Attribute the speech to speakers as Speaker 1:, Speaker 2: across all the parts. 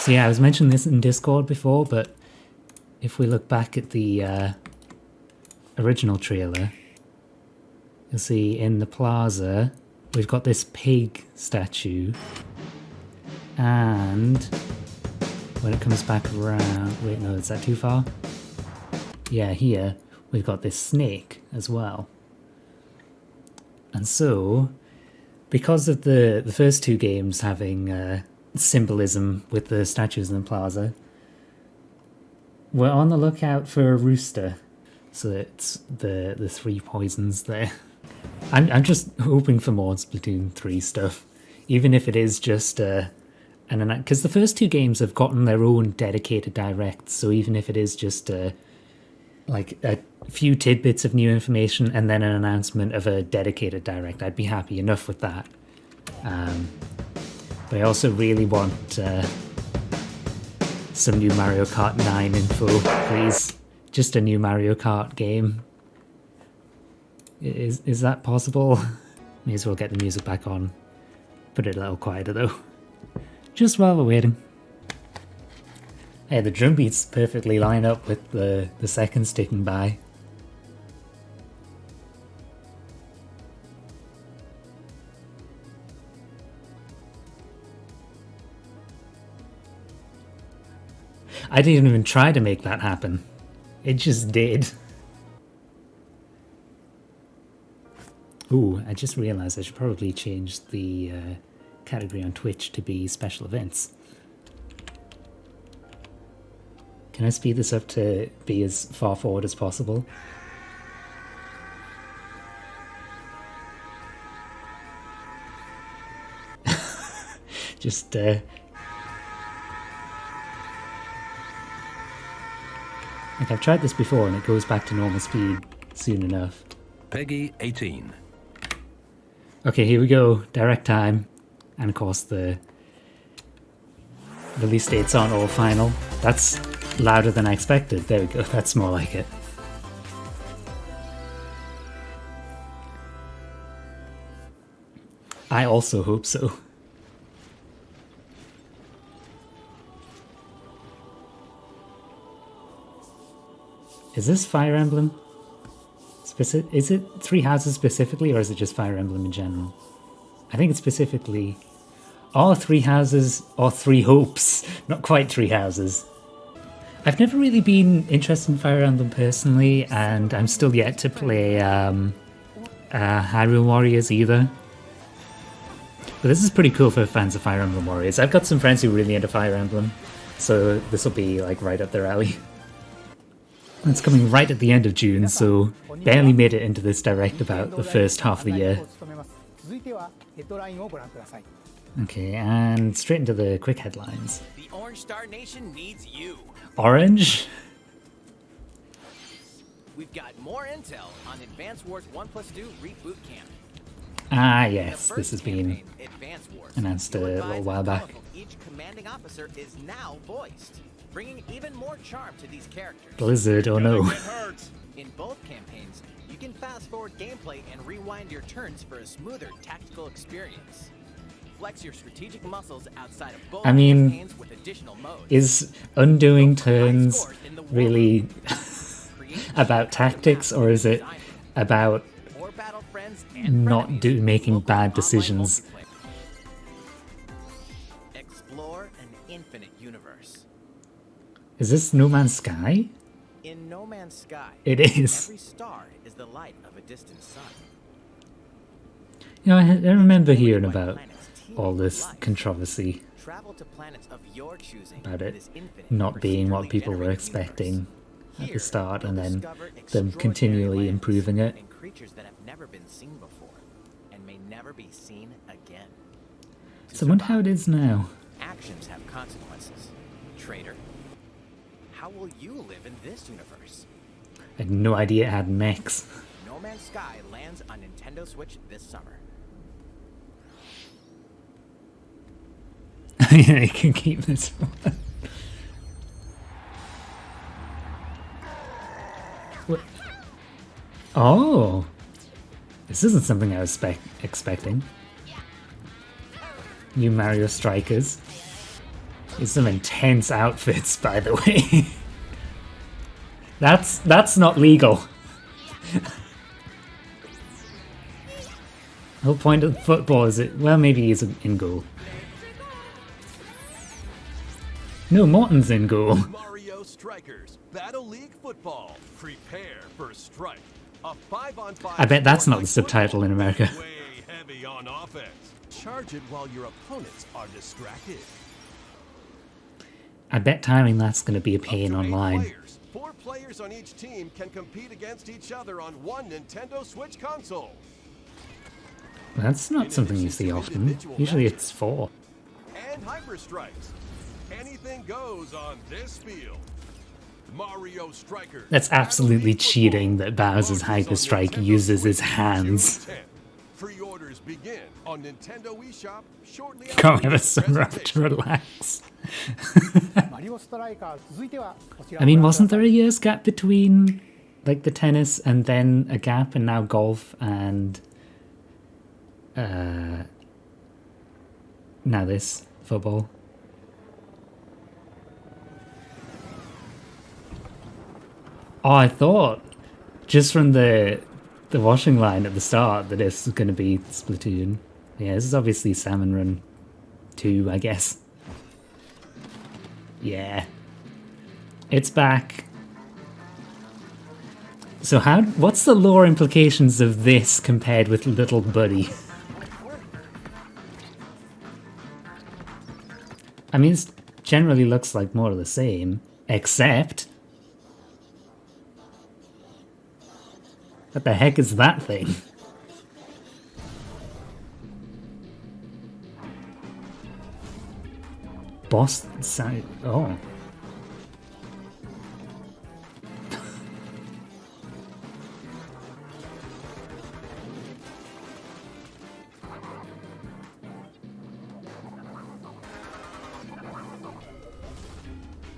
Speaker 1: So yeah, I was mentioning this in Discord before, but if we look back at the original trailer, you'll see in the plaza we've got this pig statue, and when it comes back around, wait, no, is that too far? Yeah, here we've got this snake as well. And so, because of the first two games having symbolism with the statues in the plaza, we're on the lookout for a rooster. So it's the three poisons there. I'm just hoping for more Splatoon 3 stuff, even if it is just because the first two games have gotten their own dedicated directs. So even if it is just like a few tidbits of new information and then an announcement of a dedicated direct, I'd be happy enough with that. But I also really want some new Mario Kart 9 info, please. Just a new Mario Kart game. Is that possible? May as well get the music back on. Put it a little quieter though. Just while we're waiting. Hey, the drum beats perfectly line up with the seconds ticking by. I didn't even try to make that happen. It just did. Ooh, I just realized I should probably change the category on Twitch to be special events. Can I speed this up to be as far forward as possible? Just like I've tried this before and it goes back to normal speed soon enough.
Speaker 2: Peggy 18.
Speaker 1: Okay, here we go. Direct time. And of course the release dates aren't all final. That's louder than I expected. There we go. That's more like it. I also hope so. Is this Fire Emblem? Is it Three Houses specifically, or is it just Fire Emblem in general? I think it's specifically... Oh, Three Houses, or Three Hopes. Not quite Three Houses. I've never really been interested in Fire Emblem personally, and I'm still yet to play Hyrule Warriors either. But this is pretty cool for fans of Fire Emblem Warriors. I've got some friends who are really into Fire Emblem, so this will be like right up their alley. It's coming right at the end of June, so barely made it into this direct about the first half of the year. Okay, and straight into the quick headlines.
Speaker 3: The Orange Star Nation needs you.
Speaker 1: Orange?
Speaker 3: We've got more intel on Advance Wars 1+2 Reboot Camp.
Speaker 1: Ah, yes, this has been
Speaker 3: Advance Wars,
Speaker 1: announced a little while back.
Speaker 3: each commanding officer is now voiced, bringing even more charm to these characters.
Speaker 1: Blizzard, oh no.
Speaker 3: In both campaigns, you can fast forward gameplay and rewind your turns for a smoother tactical experience. Flex your strategic muscles outside of both campaigns with additional modes.
Speaker 1: Is undoing turns really about tactics, or is it about not making bad decisions?
Speaker 3: Explore an infinite universe.
Speaker 1: Is this No Man's Sky?
Speaker 3: In No Man's Sky,
Speaker 1: it is.
Speaker 3: Every star is the light of a distant sun.
Speaker 1: You know, I remember hearing about all this controversy about it not being what people were expecting at the start, and then them continually improving it.
Speaker 3: Creatures that have never been seen before and may never be seen again.
Speaker 1: So I wonder how it is now.
Speaker 3: Actions have consequences. Traitor. How will you live in this universe?
Speaker 1: I had no idea it had mechs.
Speaker 3: No Man's Sky lands on Nintendo Switch this summer.
Speaker 1: Yeah, you can keep this one. What? Oh, this isn't something I was expecting. New Mario Strikers. It's some intense outfits, by the way. That's not legal. The whole point of football is it. Well, maybe he's in goal. No, Morton's in goal.
Speaker 4: Mario Strikers Battle League Football. Prepare for strike. A 5-on-5.
Speaker 1: I bet that's not the subtitle in America.
Speaker 4: Way heavy on offense. Charge it while your opponents are distracted.
Speaker 1: I bet timing that's going to be a pain
Speaker 4: Up to 8
Speaker 1: online.
Speaker 4: players. 4 players on each team can compete against each other on one Nintendo Switch console.
Speaker 1: That's not something you see often. Usually it's 4.
Speaker 4: And Hyper Strikes. Anything goes on this field. Mario Strikers.
Speaker 1: That's absolutely cheating that Bowser's Hyper Strike uses his hands.
Speaker 4: Pre-orders begin on Nintendo eShop shortly after
Speaker 1: Can't have a
Speaker 4: the
Speaker 1: summer
Speaker 4: presentation.
Speaker 1: to relax. I mean, wasn't there a year's gap between like the tennis and then a gap and now golf and now this football? Oh, I thought just from the washing line at the start that this was going to be Splatoon. Yeah, this is obviously Salmon Run 2, I guess. Yeah. It's back. So what's the lore implications of this compared with Little Buddy? I mean, it generally looks like more of the same, except... What the heck is that thing? Boss side. Oh.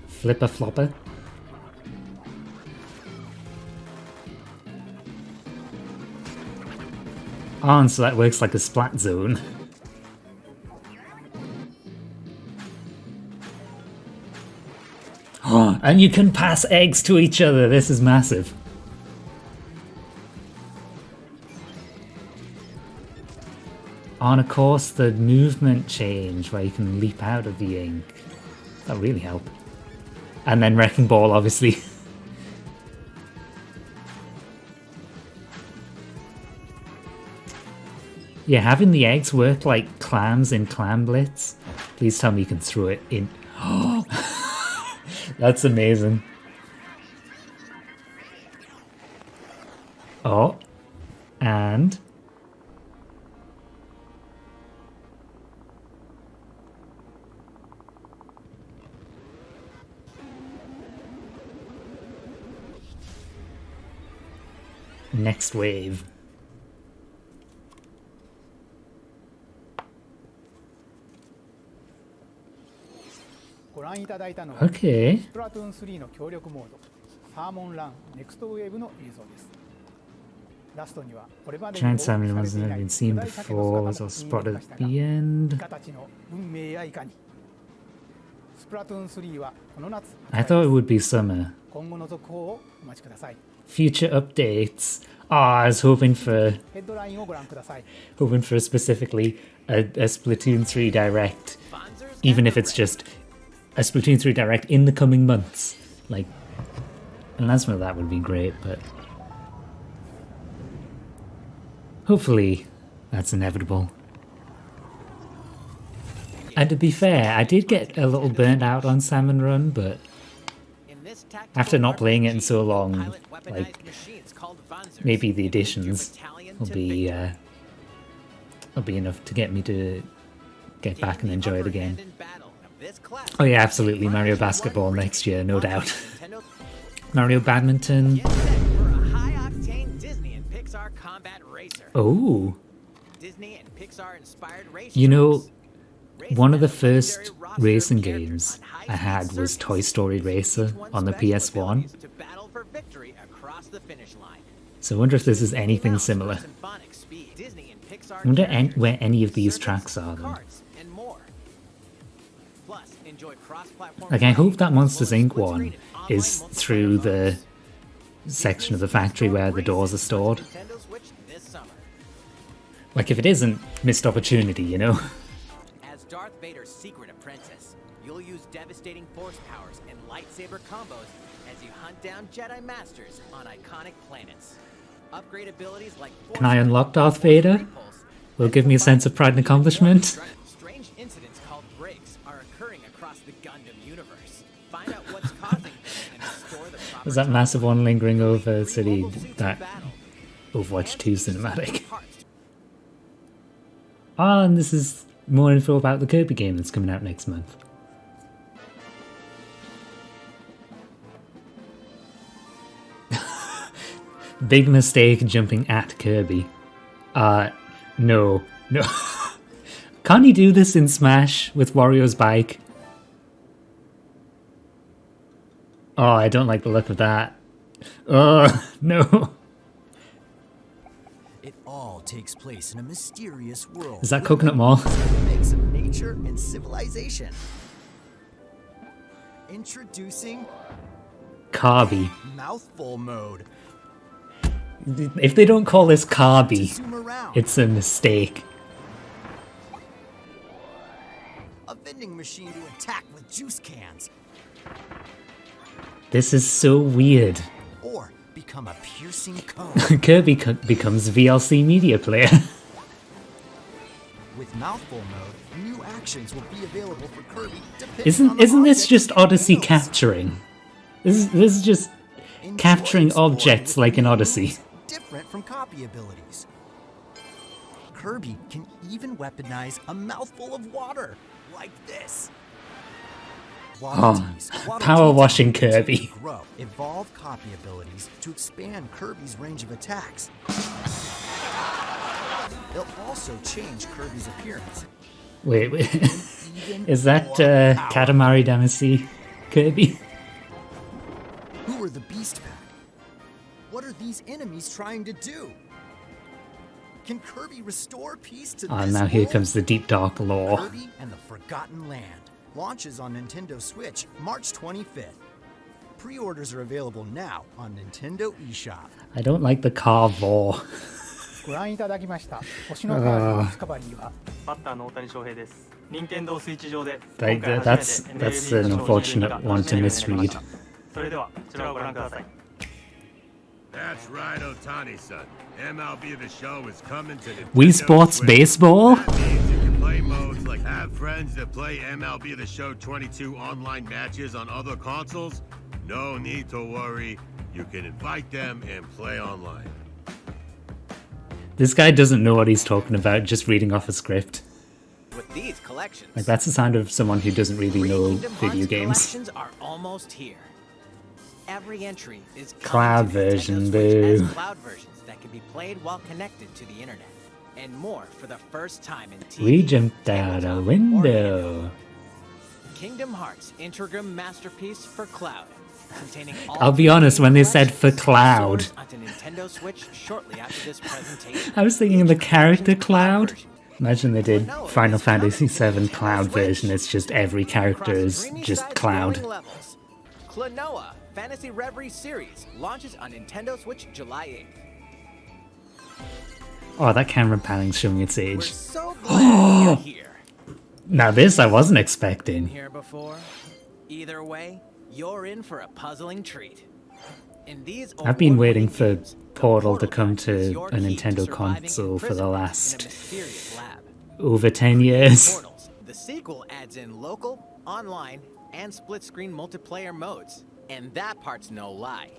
Speaker 1: Flipper flopper. Oh, and so that works like a splat zone. Oh, and you can pass eggs to each other. This is massive. Oh, and of course, the movement change where you can leap out of the ink. That'll really help. And then Wrecking Ball, obviously. Yeah, having the eggs work like clams in Clam Blitz. Please tell me you can throw it in. Oh, that's amazing. Oh, and... next wave. Okay.
Speaker 5: Splatoon 3の協力モード、サーモンランネクストウェーブの映像です。ラストにはこれまでに
Speaker 1: Giant salmon wasn't been seen before, was all spotted at the end.
Speaker 5: 形の運命やいかに。Splatoon 3はこの夏。
Speaker 1: I thought it would be summer.
Speaker 5: 今後の続報をお待ちください。
Speaker 1: Future updates. I was hoping for
Speaker 5: ヘッドラインをご覧ください。
Speaker 1: hoping for specifically a Splatoon 3 Direct, even if it's just a Splatoon 3 Direct in the coming months. Like, an announcement of that would be great, but hopefully that's inevitable. And to be fair, I did get a little burnt out on Salmon Run, but after not playing it in so long, like, maybe the additions will be enough to get me to get back and enjoy it again. Oh yeah, absolutely, Mario Basketball next year, no doubt. Mario Badminton. Oh. You know, one of the first racing games I had was Toy Story Racer on the PS1. So I wonder if this is anything similar. I wonder where any of these tracks are then.
Speaker 3: Enjoy cross-platform
Speaker 1: Like, I hope
Speaker 3: play,
Speaker 1: that Monsters
Speaker 3: as well as
Speaker 1: Inc. one
Speaker 3: split-screen and online
Speaker 1: is
Speaker 3: multiplayer
Speaker 1: through the
Speaker 3: modes.
Speaker 1: section of the factory where the doors are stored.
Speaker 3: Nintendo Switch this summer.
Speaker 1: Like, if it isn't, missed opportunity, you know?
Speaker 3: As Darth Vader's secret apprentice, you'll use devastating force powers and lightsaber combos as you hunt down Jedi Masters on iconic planets. Upgrade abilities like force
Speaker 1: Can I unlock
Speaker 3: Force
Speaker 1: Darth Vader?
Speaker 3: repulse,
Speaker 1: Will give me a sense of pride and accomplishment.
Speaker 3: Strange incidents called breaks are occurring across the Gundam universe. Find out what's causing them and restore the proper
Speaker 1: There's that massive one lingering over City,
Speaker 3: Mobile suits
Speaker 1: that
Speaker 3: of battle.
Speaker 1: Overwatch 2 cinematic.
Speaker 3: Parts.
Speaker 1: Ah, and this is more info about the Kirby game that's coming out next month. Big mistake jumping at Kirby. No. Can't he do this in Smash with Wario's bike? Oh, I don't like the look of that. Oh, no.
Speaker 6: It all takes place in a mysterious world.
Speaker 1: Is that Coconut Mall?
Speaker 6: Mix of nature and civilization. Introducing
Speaker 1: Kirby.
Speaker 6: mouthful mode.
Speaker 1: If they don't call this Kirby,
Speaker 6: Zoom around.
Speaker 1: it's a mistake.
Speaker 6: A vending machine to attack with juice cans.
Speaker 1: This is so weird.
Speaker 6: Or become a piercing cone.
Speaker 1: Kirby becomes VLC media player.
Speaker 6: With mouthful mode, new actions will be available for Kirby depending on the
Speaker 1: Isn't this
Speaker 6: object
Speaker 1: just
Speaker 6: he
Speaker 1: Odyssey
Speaker 6: handles.
Speaker 1: capturing? This is just
Speaker 6: Enjoy
Speaker 1: capturing
Speaker 6: exploring
Speaker 1: objects
Speaker 6: with
Speaker 1: like in
Speaker 6: new
Speaker 1: Odyssey.
Speaker 6: moves different from copy abilities. Kirby can even weaponize a mouthful of water, like this.
Speaker 1: Oh, power washing Kirby.
Speaker 6: Grow, evolve copy abilities to expand Kirby's range of attacks. They'll also change Kirby's appearance.
Speaker 1: Wait.
Speaker 6: Even
Speaker 1: Is that
Speaker 6: more power.
Speaker 1: Katamari Damacy Kirby?
Speaker 6: Who are the Beast Pack? What are these enemies trying to do? Can Kirby restore peace to
Speaker 1: Ah,
Speaker 6: this
Speaker 1: now here
Speaker 6: world?
Speaker 1: comes the deep dark lore.
Speaker 6: Kirby and the Forgotten Land launches on Nintendo Switch March 25th. Pre-orders are available now on Nintendo eShop.
Speaker 1: I don't like the car lore.
Speaker 5: ご覧いただきました星のカードディスカバリーは
Speaker 7: バッターの大谷翔平です。任天堂スイッチ上で
Speaker 1: Like,
Speaker 7: 今回
Speaker 1: that's
Speaker 7: 初めて
Speaker 1: that's an
Speaker 7: NBA
Speaker 1: unfortunate one to
Speaker 7: の
Speaker 1: misread.
Speaker 7: それではこちらをご覧ください。
Speaker 4: That's right, Otani-san. MLB The Show is coming to Nintendo
Speaker 1: Wii Sports
Speaker 4: Switch.
Speaker 1: Baseball?
Speaker 4: That means you can play modes like have friends that play MLB The Show 22 online matches on other consoles. No need to worry. You can invite them and play online.
Speaker 1: This guy doesn't know what he's talking about, just reading off a script.
Speaker 3: With these collections,
Speaker 1: Like, that's the sound of someone who doesn't really
Speaker 3: Three
Speaker 1: know
Speaker 3: Kingdom
Speaker 1: video
Speaker 3: Hearts
Speaker 1: games.
Speaker 3: collections are almost here. Every entry is
Speaker 1: Cloud
Speaker 3: coming to Nintendo
Speaker 1: version,
Speaker 3: Switch
Speaker 1: boo.
Speaker 3: as cloud versions that can be played while connected to the internet, and more for the first time in TV.
Speaker 1: We jumped out a
Speaker 3: tabletop, or
Speaker 1: window.
Speaker 3: handheld. Kingdom Hearts Integrum Masterpiece for Cloud, containing all
Speaker 1: I'll be honest, when they said for
Speaker 3: collections,
Speaker 1: Cloud.
Speaker 3: soars onto Nintendo Switch shortly after this presentation.
Speaker 1: I was thinking of the
Speaker 3: Each
Speaker 1: character
Speaker 3: version
Speaker 1: Cloud.
Speaker 3: version.
Speaker 1: Imagine they did
Speaker 3: Well, no,
Speaker 1: Final
Speaker 3: it's coming
Speaker 1: Fantasy
Speaker 3: to
Speaker 1: VII
Speaker 3: Nintendo
Speaker 1: Cloud
Speaker 3: Switch.
Speaker 1: version. It's just every character
Speaker 3: Across
Speaker 1: is
Speaker 3: dreamy
Speaker 1: just
Speaker 3: side-scrolling
Speaker 1: Cloud.
Speaker 3: levels. Klonoa Fantasy Reverie Series launches on Nintendo Switch July 8th.
Speaker 1: Oh, that camera panning's showing its
Speaker 3: We're
Speaker 1: age.
Speaker 3: so glad you're here.
Speaker 1: Now this I wasn't
Speaker 3: Been
Speaker 1: expecting.
Speaker 3: here before? Either way, you're in for a puzzling treat. In these
Speaker 1: I've been waiting
Speaker 3: award-winning
Speaker 1: for
Speaker 3: games, the
Speaker 1: Portal to come
Speaker 3: Pack is
Speaker 1: to
Speaker 3: your
Speaker 1: a
Speaker 3: key to
Speaker 1: Nintendo
Speaker 3: surviving
Speaker 1: console for the
Speaker 3: imprisonment in a
Speaker 1: last
Speaker 3: mysterious lab.
Speaker 1: over 10 years.
Speaker 3: Portals. The sequel adds in local, online, and split-screen multiplayer modes. And that part's no lie.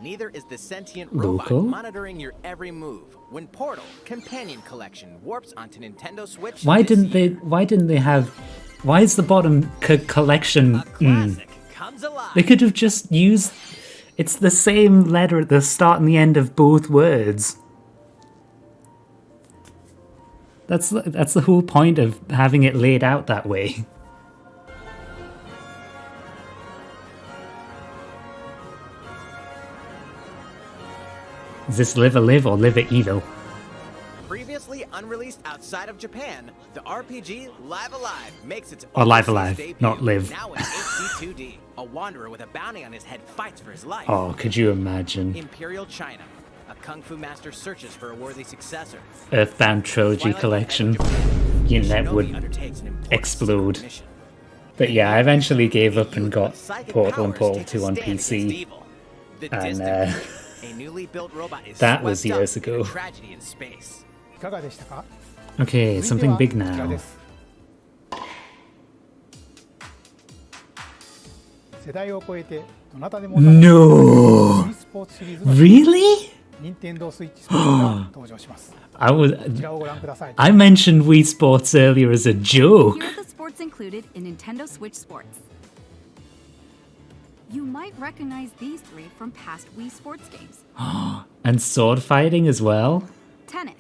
Speaker 3: Neither is the sentient robot
Speaker 1: Local?
Speaker 3: monitoring your every move when Portal Companion Collection warps onto Nintendo Switch.
Speaker 1: Why
Speaker 3: this
Speaker 1: didn't
Speaker 3: year.
Speaker 1: they have, why is the bottom collection?
Speaker 3: A classic comes alive.
Speaker 1: They could have just used, it's the same letter at the start and the end of both words. That's the whole point of having it laid out that way. Is this live a live or live a evil?
Speaker 3: Previous Mostly unreleased outside of Japan, the RPG Live Alive makes its
Speaker 1: Or Live
Speaker 3: overseas
Speaker 1: Alive,
Speaker 3: debut,
Speaker 1: not Live.
Speaker 3: Now in HD 2D, a wanderer with a bounty on his head fights for his life.
Speaker 1: Oh, could you imagine?
Speaker 3: Imperial China, a kung fu master searches for a worthy successor.
Speaker 1: Earthbound Trilogy
Speaker 3: Twilight
Speaker 1: Collection.
Speaker 3: Japan,
Speaker 1: Your
Speaker 3: the
Speaker 1: net
Speaker 3: shinobi
Speaker 1: would
Speaker 3: undertakes an important
Speaker 1: explode.
Speaker 3: secret mission.
Speaker 1: But yeah, I eventually gave up and
Speaker 3: Youth
Speaker 1: got
Speaker 3: with psychic
Speaker 1: Portal and
Speaker 3: powers
Speaker 1: Portal
Speaker 3: takes a
Speaker 1: 2 on
Speaker 3: stand against
Speaker 1: PC.
Speaker 3: evil. The
Speaker 1: And,
Speaker 3: distant a newly built robot is
Speaker 1: that was
Speaker 3: swept up
Speaker 1: years
Speaker 3: in a
Speaker 1: ago.
Speaker 3: tragedy in space.
Speaker 5: いかがでしたか？
Speaker 1: Okay,
Speaker 5: 続いて
Speaker 1: something
Speaker 5: は
Speaker 1: big
Speaker 5: こちら
Speaker 1: now.
Speaker 5: です。世代を超えてどなたでも
Speaker 1: No!
Speaker 5: e スポーツシリーズの
Speaker 1: Really?
Speaker 5: 任天堂スイッチスポーツが登場します。
Speaker 1: I was
Speaker 5: こちらをご覧ください。
Speaker 1: I mentioned Wii Sports earlier as a joke.
Speaker 8: Here are the sports included in Nintendo Switch Sports. You might recognize these three from past Wii Sports games.
Speaker 1: And sword fighting as well.
Speaker 8: Tennis.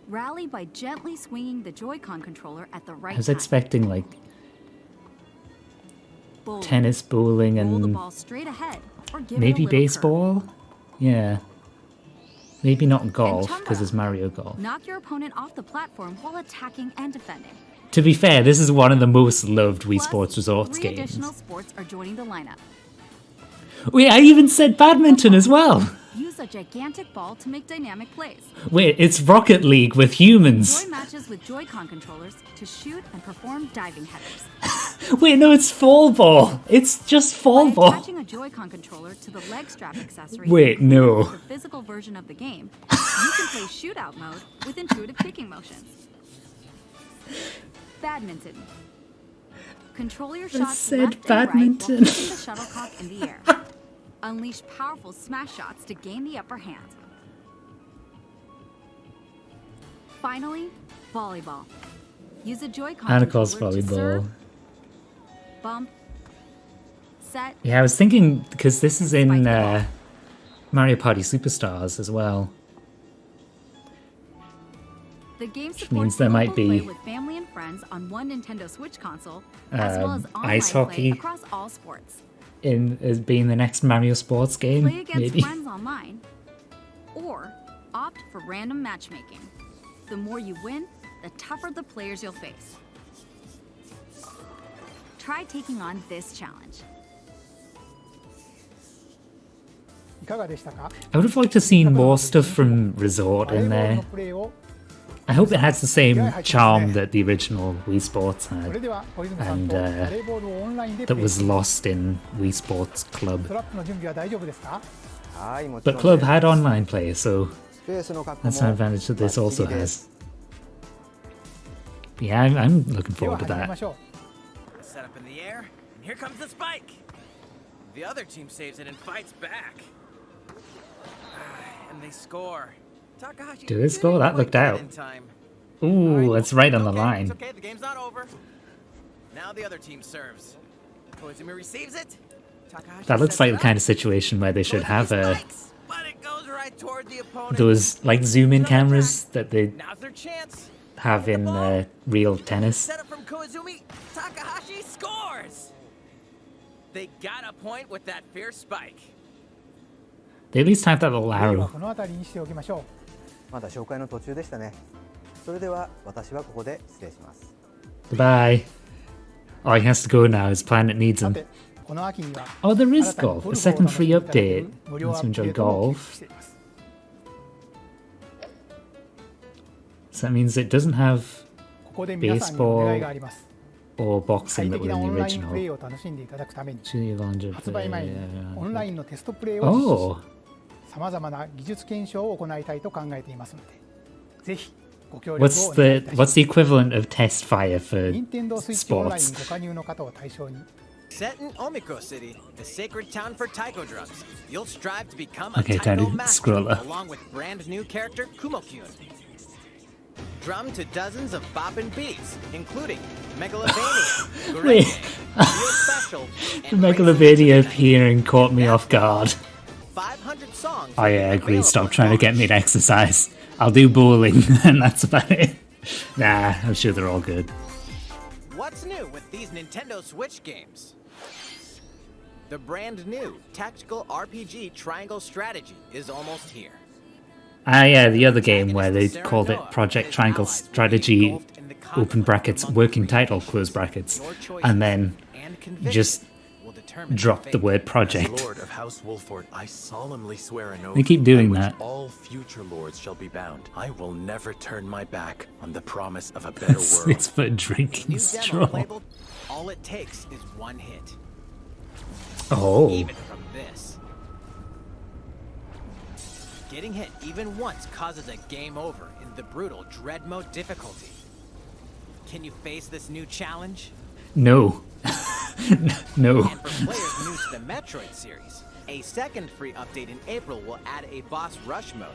Speaker 8: Rally by gently swinging the Joy-Con controller at the right
Speaker 1: I was
Speaker 8: time.
Speaker 1: expecting like
Speaker 8: Bowling.
Speaker 1: tennis, bowling,
Speaker 8: Roll the
Speaker 1: and
Speaker 8: ball straight ahead or give
Speaker 1: maybe
Speaker 8: it a little
Speaker 1: baseball. Yeah. Maybe not golf
Speaker 8: Chumba.
Speaker 1: because it's Mario Golf.
Speaker 8: curve. Knock your opponent off the platform while attacking and defending.
Speaker 1: To be fair, this is one of the most loved Wii
Speaker 8: Plus,
Speaker 1: Sports Resorts
Speaker 8: 3
Speaker 1: games.
Speaker 8: additional sports are joining the lineup.
Speaker 1: Wait, I even said badminton as well.
Speaker 8: Use a gigantic ball to make dynamic plays.
Speaker 1: Wait, it's Rocket League with humans.
Speaker 8: Join matches with Joy-Con controllers to shoot and perform diving headers.
Speaker 1: Wait, no, it's fall ball. It's just fall
Speaker 8: By
Speaker 1: ball.
Speaker 8: attaching a Joy-Con controller to the leg strap accessory,
Speaker 1: Wait, no.
Speaker 8: the physical version of the game, you can play shootout mode with intuitive kicking motions. Badminton. Control your shots
Speaker 1: said
Speaker 8: left and right while
Speaker 1: badminton.
Speaker 8: keeping the shuttlecock in the air. Unleash powerful smash shots to gain the upper hand. Finally, volleyball. Use a Joy-Con
Speaker 1: And of course,
Speaker 8: controller to
Speaker 1: volleyball.
Speaker 8: serve, bump, set,
Speaker 1: Yeah, I was thinking because this is in Mario Party Superstars as well.
Speaker 8: The game
Speaker 1: means
Speaker 8: supports
Speaker 1: there might
Speaker 8: local play
Speaker 1: be,
Speaker 8: with family and friends on one Nintendo Switch console, as well as online
Speaker 1: ice hockey
Speaker 8: play across all sports.
Speaker 1: in as being the next Mario Sports game.
Speaker 8: Play against
Speaker 1: Maybe.
Speaker 8: friends online, or opt for random matchmaking. The more you win, the tougher the players you'll face. Try taking on this challenge.
Speaker 5: いかがでしたか？
Speaker 1: I would have liked to see more stuff from Resort
Speaker 5: バレー
Speaker 1: in
Speaker 5: ボール
Speaker 1: there.
Speaker 5: のプレーを
Speaker 1: I hope it has the same charm that the original Wii Sports
Speaker 5: それ
Speaker 1: had,
Speaker 5: では小泉さん
Speaker 1: and
Speaker 5: とバレーボールをオンラインでプ
Speaker 1: that
Speaker 5: レー
Speaker 1: was lost in Wii Sports
Speaker 5: ト
Speaker 1: Club.
Speaker 5: ラップの準備は大丈夫ですか？
Speaker 9: はい、もちろ
Speaker 1: But
Speaker 9: ん
Speaker 1: Club
Speaker 9: です
Speaker 1: had online play, so
Speaker 9: スペースの確保も
Speaker 1: that's an advantage that this
Speaker 9: バッ
Speaker 1: also
Speaker 9: チリです
Speaker 1: has. Yeah, I'm looking
Speaker 5: では
Speaker 1: forward to
Speaker 5: 始めま
Speaker 1: that.
Speaker 5: しょ
Speaker 3: Set up in the air, and here comes the spike. The other team saves it and fights back. And they score. Takahashi
Speaker 1: Did they score?
Speaker 3: didn't
Speaker 1: That
Speaker 3: quite
Speaker 1: looked
Speaker 3: get it
Speaker 1: out.
Speaker 3: in time.
Speaker 1: Ooh, that's right on the
Speaker 3: Okay,
Speaker 1: line.
Speaker 3: It's okay, the game's not over. Now the other team serves. Koizumi receives it. Takahashi
Speaker 1: That looks
Speaker 3: sets
Speaker 1: like
Speaker 3: it
Speaker 1: the
Speaker 3: up.
Speaker 1: kind of situation where they should
Speaker 3: Koizumi
Speaker 1: have
Speaker 3: spikes, but it goes right toward the opponent.
Speaker 1: those like zoom-in cameras that they
Speaker 3: Now's their chance.
Speaker 1: have in real tennis.
Speaker 3: Set up from Koizumi. Takahashi scores. They got a point with that fierce spike.
Speaker 1: They at least have that little
Speaker 5: う。では
Speaker 1: arrow.
Speaker 5: この辺りにしておきましょ
Speaker 9: まだ紹介の途中でしたね。それでは私はここで失礼します。
Speaker 1: Goodbye. Oh, he has to go now. His planet needs
Speaker 5: う。さ
Speaker 1: him.
Speaker 5: て、この秋には
Speaker 1: Oh, there is
Speaker 5: 新たに
Speaker 1: golf.
Speaker 5: ゴ
Speaker 1: A
Speaker 5: ルフを
Speaker 1: second
Speaker 5: 楽しん
Speaker 1: free
Speaker 5: でいただけ
Speaker 1: update.
Speaker 5: る無料ア
Speaker 1: Once
Speaker 5: ッ
Speaker 1: you
Speaker 5: プ
Speaker 1: enjoy
Speaker 5: デートを
Speaker 1: golf.
Speaker 5: 実施しています。
Speaker 1: So that means it doesn't have
Speaker 5: ここで皆さんにお願いがあります。
Speaker 1: or
Speaker 5: 快
Speaker 1: boxing that
Speaker 5: 適
Speaker 1: were
Speaker 5: な
Speaker 1: in
Speaker 5: オ
Speaker 1: the
Speaker 5: ンラインプレイ
Speaker 1: original.
Speaker 5: を楽しんでいただくために
Speaker 1: Chili Laundry
Speaker 5: 発売前に
Speaker 1: player.
Speaker 5: オンラインのテストプレイを実施し
Speaker 1: Oh,
Speaker 5: さまざまな技術検証を行いたいと考えていますのでぜひご協力を
Speaker 1: what's
Speaker 5: お願いい
Speaker 1: the
Speaker 5: たします
Speaker 1: what's the equivalent of test fire for
Speaker 5: 任天堂スイッチオンライン
Speaker 1: sports?
Speaker 5: ご加入の方を対象に
Speaker 3: Set in Omiko City, the sacred town for taiko drums, you'll strive to become a
Speaker 1: Okay,
Speaker 3: taiko
Speaker 1: Tony,
Speaker 3: master
Speaker 1: scroll up.
Speaker 3: along with brand new character Kumo-kyun. Drum to dozens of boppin' beats, including Megalovania,
Speaker 1: Wait.
Speaker 3: Gurenge, Real Special,
Speaker 1: The
Speaker 3: and
Speaker 1: Megalovania appearing caught me off guard.
Speaker 3: 500 songs.
Speaker 1: Oh yeah, I agree.
Speaker 3: available
Speaker 1: Stop
Speaker 3: at
Speaker 1: trying to get me
Speaker 3: launch.
Speaker 1: to exercise. I'll do bowling, and that's about it. Nah, I'm sure they're all good.
Speaker 3: What's new with these Nintendo Switch games? The brand new tactical RPG Triangle Strategy is almost here.
Speaker 1: Ah, yeah, the other game where they called it Project Triangle Strategy, open brackets, working title, close brackets, and then just dropped the word project.
Speaker 10: As Lord of House Wolford, I solemnly swear an oath
Speaker 1: They keep doing
Speaker 10: by which
Speaker 1: that.
Speaker 10: all future lords shall be bound. I will never turn my back on the promise of a better world.
Speaker 1: It's for drinking
Speaker 3: New demo
Speaker 1: straw.
Speaker 3: playable, all it takes is one hit.
Speaker 1: Oh.
Speaker 3: Even from this. Getting hit even once causes a game over in the brutal Dread Mode difficulty. Can you face this new challenge?
Speaker 1: No. No.
Speaker 3: And for players new to the Metroid series, a second free update in April will add a boss rush mode,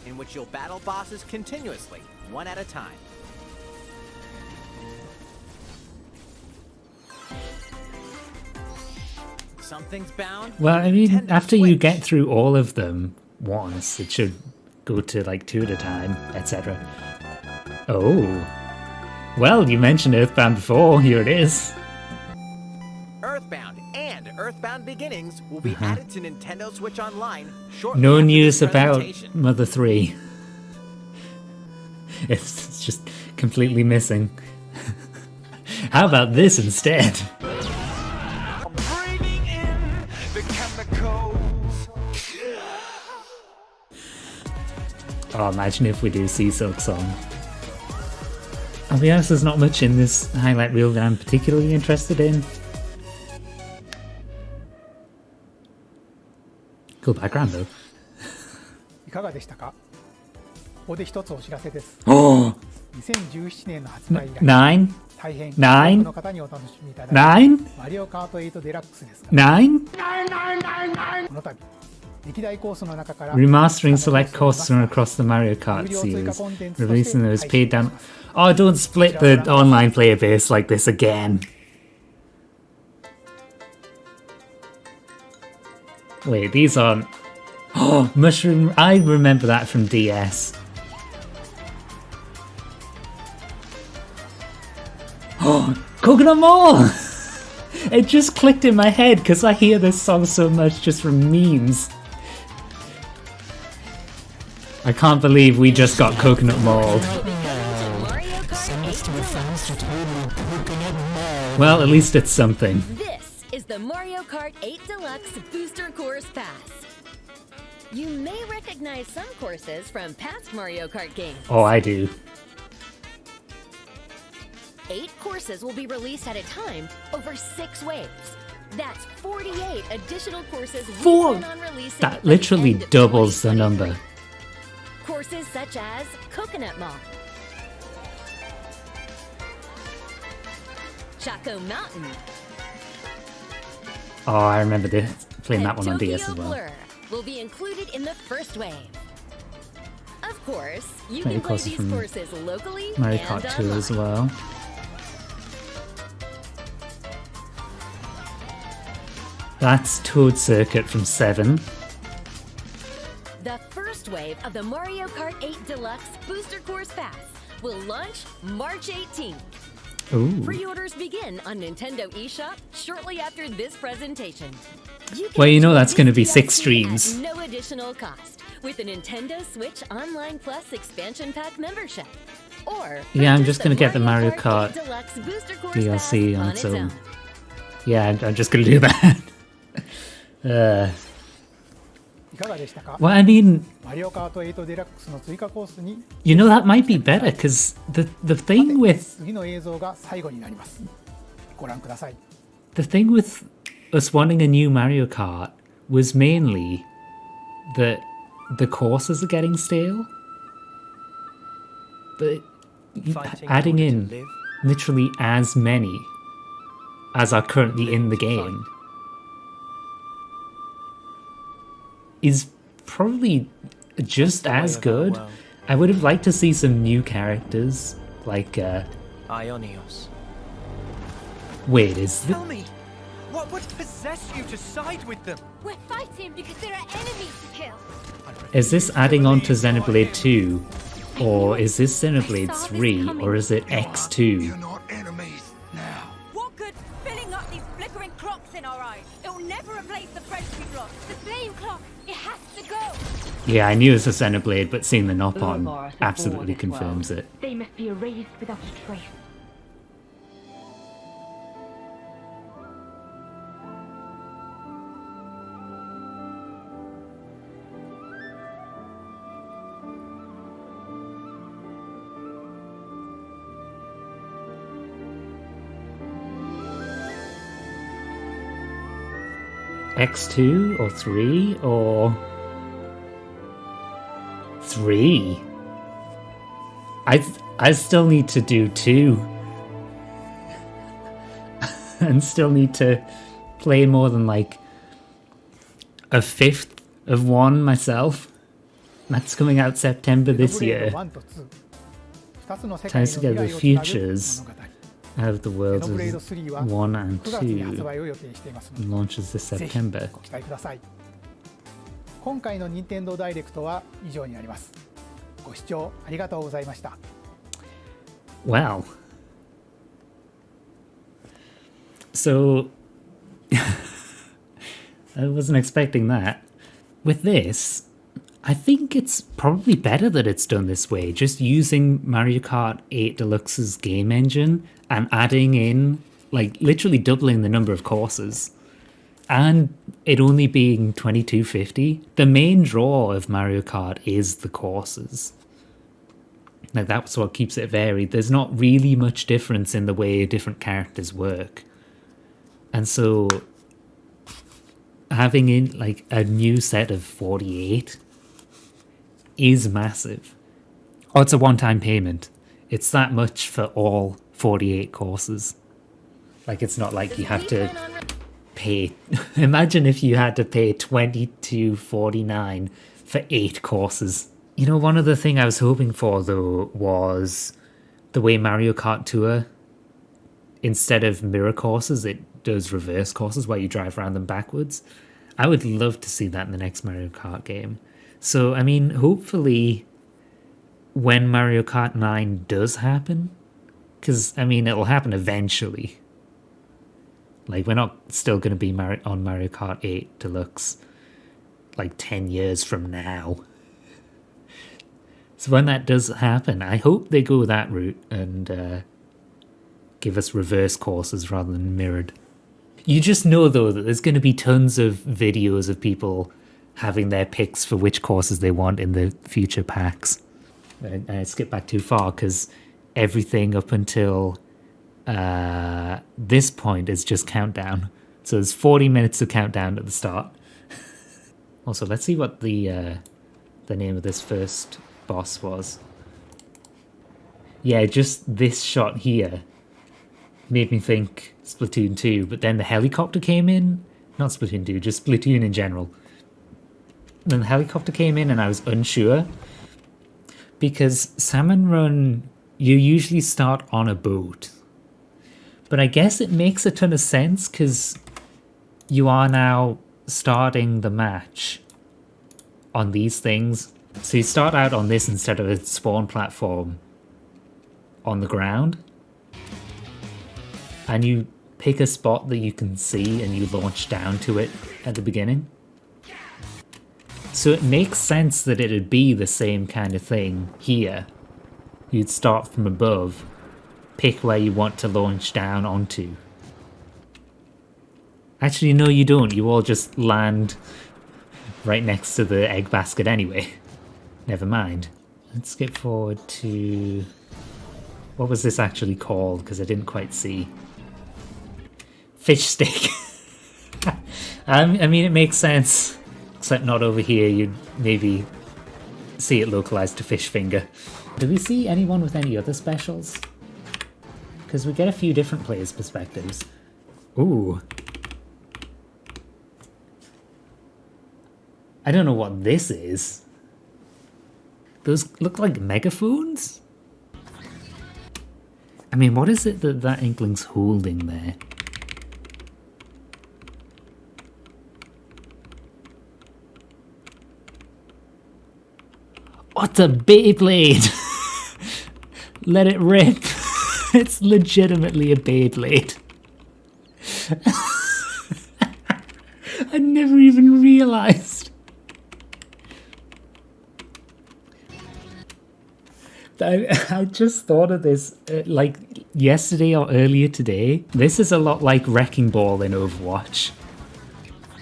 Speaker 3: in which you'll battle bosses continuously, one at a time. Something's bound.
Speaker 1: Well, I mean,
Speaker 3: Nintendo
Speaker 1: after you
Speaker 3: Switch.
Speaker 1: get through all of them once, it should go to like 2 at a time, etc. Oh. Well, you mentioned Earthbound before. Here it is.
Speaker 3: Earthbound and Earthbound Beginnings will be added to Nintendo Switch Online shortly
Speaker 1: No
Speaker 3: after
Speaker 1: news
Speaker 3: this
Speaker 1: about
Speaker 3: presentation.
Speaker 1: Mother 3. It's just completely missing. How about this instead?
Speaker 10: Breathing in the chemicals.
Speaker 1: Oh, imagine if we do Sea Silk Song. I'll be honest, there's not much in this highlight reel that I'm particularly interested in. Cool background though.
Speaker 5: いかがでしたか？ここで一つお知らせです。
Speaker 1: Oh!
Speaker 5: 2017年の発売以来、
Speaker 1: 9?
Speaker 5: 大変
Speaker 1: Nine?
Speaker 5: 多くの方にお楽しみいただいた
Speaker 1: 9?
Speaker 5: マリオカート8デラックスですが、
Speaker 1: 9?
Speaker 5: この度歴代コースの中から
Speaker 1: Remastering select courses from across the Mario Kart series, releasing those paid down. Oh, don't split the online player base like this again. Wait, these aren't. Oh, Mushroom. I remember that from DS. Oh, Coconut Mall! It just clicked in my head because I hear this song so much just from memes. I can't believe we just got Coconut Mall. Well, at least it's something.
Speaker 11: This is the Mario Kart 8 Deluxe Booster Course Pass. You may recognize some courses from past Mario Kart games.
Speaker 1: Oh, I do.
Speaker 11: 8 courses will be released at a time over 6 waves. That's 48 additional courses we
Speaker 1: Four?
Speaker 11: plan on releasing
Speaker 1: That
Speaker 11: by the
Speaker 1: literally
Speaker 11: end of
Speaker 1: doubles the
Speaker 11: 2023.
Speaker 1: number.
Speaker 11: Courses such as Coconut Mall, Choco Mountain,
Speaker 1: Oh, I remember playing that
Speaker 11: and
Speaker 1: one on
Speaker 11: Tokyo
Speaker 1: DS as well.
Speaker 11: Blur will be included in the first wave. Of course, you
Speaker 1: Plenty
Speaker 11: can
Speaker 1: of
Speaker 11: play
Speaker 1: courses
Speaker 11: these
Speaker 1: from
Speaker 11: courses locally
Speaker 1: Mario
Speaker 11: and
Speaker 1: Kart 2
Speaker 11: online.
Speaker 1: as well. That's Toad Circuit from 7.
Speaker 11: The first wave of the Mario Kart 8 Deluxe Booster Course Pass will launch March 18th.
Speaker 1: Ooh.
Speaker 11: Pre-orders begin on Nintendo eShop shortly after this presentation. You can
Speaker 1: Well, you know
Speaker 11: enjoy
Speaker 1: that's gonna be
Speaker 11: this
Speaker 1: 6
Speaker 11: DLC
Speaker 1: streams.
Speaker 11: at no additional cost with a Nintendo Switch Online Plus expansion pack membership. Or
Speaker 1: Yeah, I'm
Speaker 11: purchase
Speaker 1: just gonna get the Mario
Speaker 11: 8
Speaker 1: Kart
Speaker 11: Deluxe Booster Course
Speaker 1: DLC
Speaker 11: Pass
Speaker 1: on
Speaker 11: on
Speaker 1: its
Speaker 11: its
Speaker 1: own.
Speaker 11: own.
Speaker 1: Yeah, I'm just gonna do that.
Speaker 5: いかがでしたか？
Speaker 1: Well, I mean,
Speaker 5: マリオカート8デラックスの追加コースに
Speaker 1: you know, that might be better, because the thing with
Speaker 5: 次の映像が最後になります。ご覧ください。
Speaker 1: the thing with us wanting a new Mario Kart was mainly that the courses are getting stale. But
Speaker 10: Fighting
Speaker 1: adding
Speaker 10: in
Speaker 1: in
Speaker 10: order to live.
Speaker 1: literally as many as are currently in the game is probably just as good. I would have liked to see some new characters, like,
Speaker 10: Ionios.
Speaker 1: wait, is the...
Speaker 10: Tell me, what would possess you to side with them?
Speaker 12: We're fighting because there are enemies to kill.
Speaker 1: Is this adding on to Xenoblade 2? Or is this Xenoblade 3? Or is it X2?
Speaker 12: What good filling up these flickering clocks something, all right. It'll never replace the friendship clock. The flame clock. It has to go.
Speaker 1: Yeah, I knew it was a Xenoblade, but seeing the Nopon absolutely confirms it.
Speaker 12: They must be erased without a trace.
Speaker 1: X2 or 3 or 3? I still need to do 2 and still need to play more than like a fifth of 1 myself. That's coming out September this year. Ties together the futures of the worlds of 1 and 2 launches this September.
Speaker 5: 今回の任天堂ダイレクトは以上になります。ご視聴ありがとうございました。
Speaker 1: Wow. So I wasn't expecting that. With this, I think it's probably better that it's done this way, just using Mario Kart 8 Deluxe's game engine and adding in, like, literally doubling the number of courses. And it only being $22.50. The main draw of Mario Kart is the courses. Like, that's what keeps it varied. There's not really much difference in the way different characters work. And so having in, like, a new set of 48 is massive. Oh, it's a one-time payment. It's that much for all 48 courses. Like, it's not like you have to pay. Imagine if you had to pay $22.49 for 8 courses. You know, one other thing I was hoping for, though, was the way Mario Kart Tour, instead of mirror courses, it does reverse courses where you drive around them backwards. I would love to see that in the next Mario Kart game. So, I mean, hopefully when Mario Kart 9 does happen, because, I mean, it'll happen eventually. Like, we're not still going to be on Mario Kart 8 Deluxe, like, 10 years from now. So when that does happen, I hope they go that route and give us reverse courses rather than mirrored. You just know, though, that there's going to be tons of videos of people having their picks for which courses they want in the future packs. And I skipped back too far because everything up until this point is just countdown. So there's 40 minutes of countdown at the start. Also, let's see what the name of this first boss was. Yeah, just this shot here made me think Splatoon 2, but then the helicopter came in. Not Splatoon 2, just Splatoon in general. Then the helicopter came in and I was unsure. Because Salmon Run, you usually start on a boat. But I guess it makes a ton of sense because you are now starting the match on these things. So you start out on this instead of a spawn platform on the ground. And you pick a spot that you can see and you launch down to it at the beginning. So it makes sense that it'd be the same kind of thing here. You'd start from above, pick where you want to launch down onto. Actually, no, you don't. You all just land right next to the egg basket anyway. Never mind. Let's skip forward to... What was this actually called? Because I didn't quite see. Fish stick. I mean, it makes sense. Except not over here. You'd maybe see it localized to fish finger. Do we see anyone with any other specials? Because we get a few different players' perspectives. Ooh. I don't know what this is. Those look like megaphones? I mean, what is it that Inkling's holding there? What a Beyblade! Let it rip. It's legitimately a Beyblade. I never even realized. I just thought of this like yesterday or earlier today. This is a lot like Wrecking Ball in Overwatch.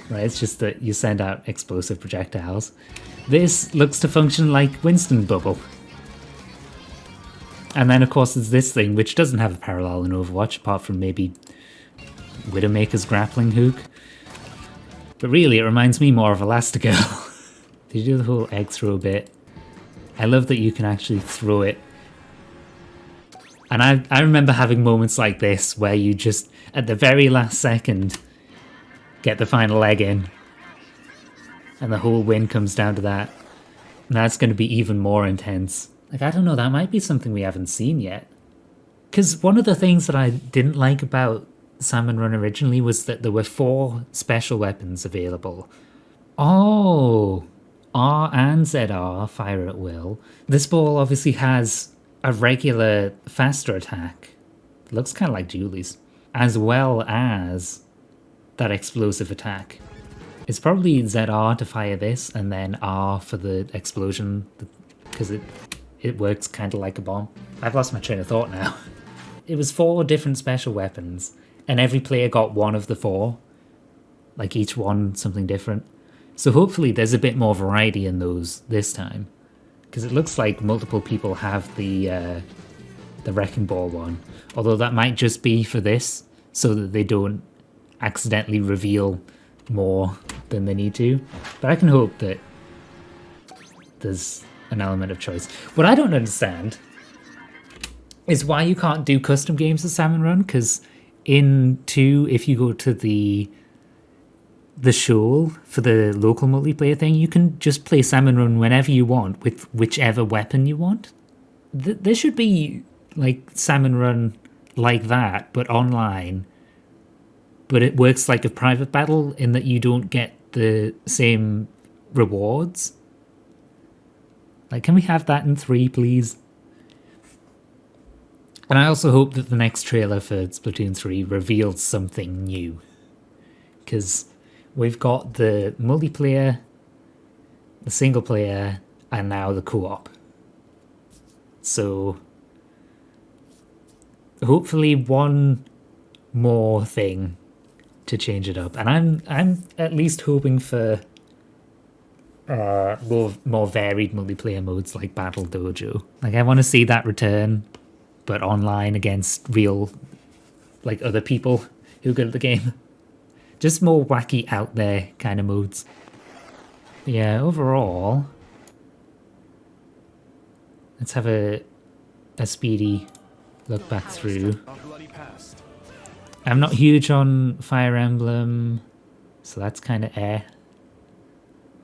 Speaker 1: Right, it's just that you send out explosive projectiles. This looks to function like Winston Bubble. And then of course there's this thing which doesn't have a parallel in Overwatch apart from maybe Widowmaker's grappling hook. But really it reminds me more of Elastigirl. Did you do the whole egg throw bit? I love that you can actually throw it. And I remember having moments like this where you just, at the very last second, get the final leg in. And the whole win comes down to that. And that's going to be even more intense. Like, I don't know, that might be something we haven't seen yet. Because one of the things that I didn't like about Salmon Run originally was that there were 4 special weapons available. Oh, R and ZR, fire at will. This ball obviously has a regular faster attack. It looks kind of like Julie's. As well as that explosive attack. It's probably ZR to fire this and then R for the explosion. Because it works kind of like a bomb. I've lost my train of thought now. It was 4 different special weapons. And every player got one of the 4. Like each one something different. So hopefully there's a bit more variety in those this time. Because it looks like multiple people have the Wrecking Ball one. Although that might just be for this, so that they don't accidentally reveal more than they need to. But I can hope that there's an element of choice. What I don't understand is why you can't do custom games of Salmon Run, because in 2, if you go to the shoal for the local multiplayer thing, you can just play Salmon Run whenever you want with whichever weapon you want. There should be like Salmon Run like that, but online. But it works like a private battle in that you don't get the same rewards. Like, can we have that in 3, please? And I also hope that the next trailer for Splatoon 3 reveals something new. Because we've got the multiplayer, the single player, and now the co-op. So hopefully one more thing to change it up. And I'm at least hoping for more varied multiplayer modes like Battle Dojo. Like, I want to see that return, but online against real, like, other people who are good at the game. Just more wacky out there kind of modes. But yeah, overall, let's have a speedy look back through. I'm not huge on Fire Emblem, so that's kind of air.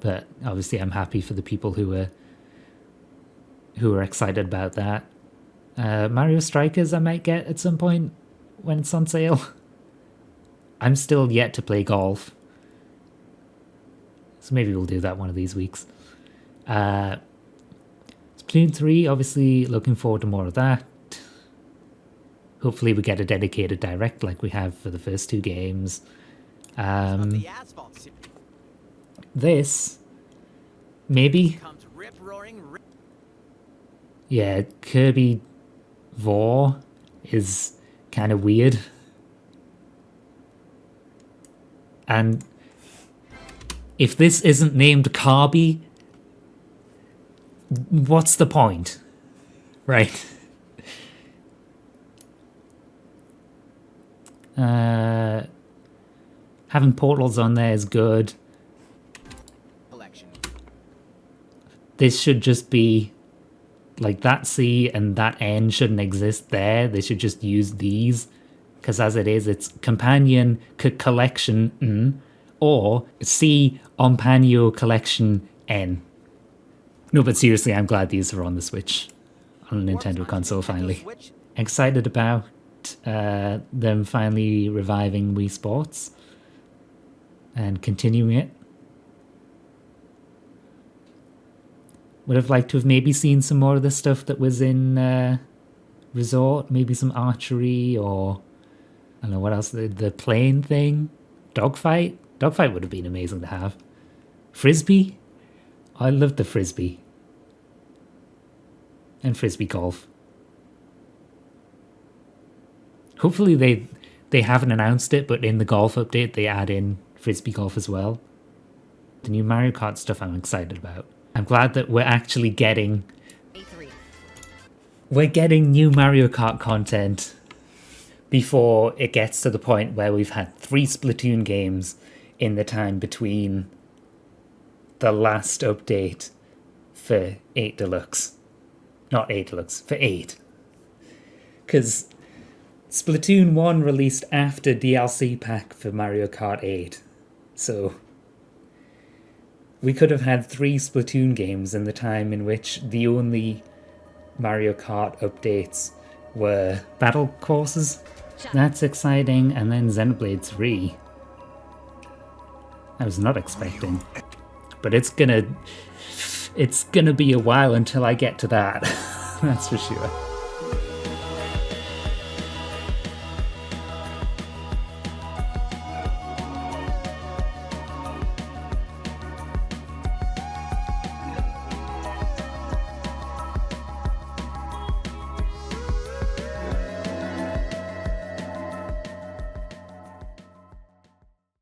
Speaker 1: But obviously I'm happy for the people who are excited about that. Mario Strikers I might get at some point when it's on sale. I'm still yet to play golf. So maybe we'll do that one of these weeks. Splatoon 3, obviously looking forward to more of that. Hopefully we get a dedicated direct like we have for the first 2 games. This, maybe. Yeah, Kirby Vor is kind of weird. And if this isn't named Kirby, what's the point? Right. Having portals on there is good. This should just be like that C and that N shouldn't exist there. They should just use these. Because as it is, it's companion collection or C on Panio collection N. No, but seriously, I'm glad these are on the Switch. On a Nintendo console, finally. Excited about them finally reviving Wii Sports. And continuing it. Would have liked to have maybe seen some more of the stuff that was in Resort. Maybe some archery or... I don't know what else. The plane thing? Dogfight? Dogfight would have been amazing to have. Frisbee? I love the Frisbee. And Frisbee golf. Hopefully they haven't announced it, but in the golf update they add in Frisbee golf as well. The new Mario Kart stuff I'm excited about. I'm glad that we're actually getting... We're getting new Mario Kart content before it gets to the point where we've had 3 Splatoon games in the time between the last update for 8 Deluxe. Not 8 Deluxe, for 8. Because Splatoon 1 released after DLC pack for Mario Kart 8. So we could have had 3 Splatoon games in the time in which the only Mario Kart updates were battle courses. That's exciting. And then Xenoblade 3. I was not expecting. But it's gonna be a while until I get to that. That's for sure.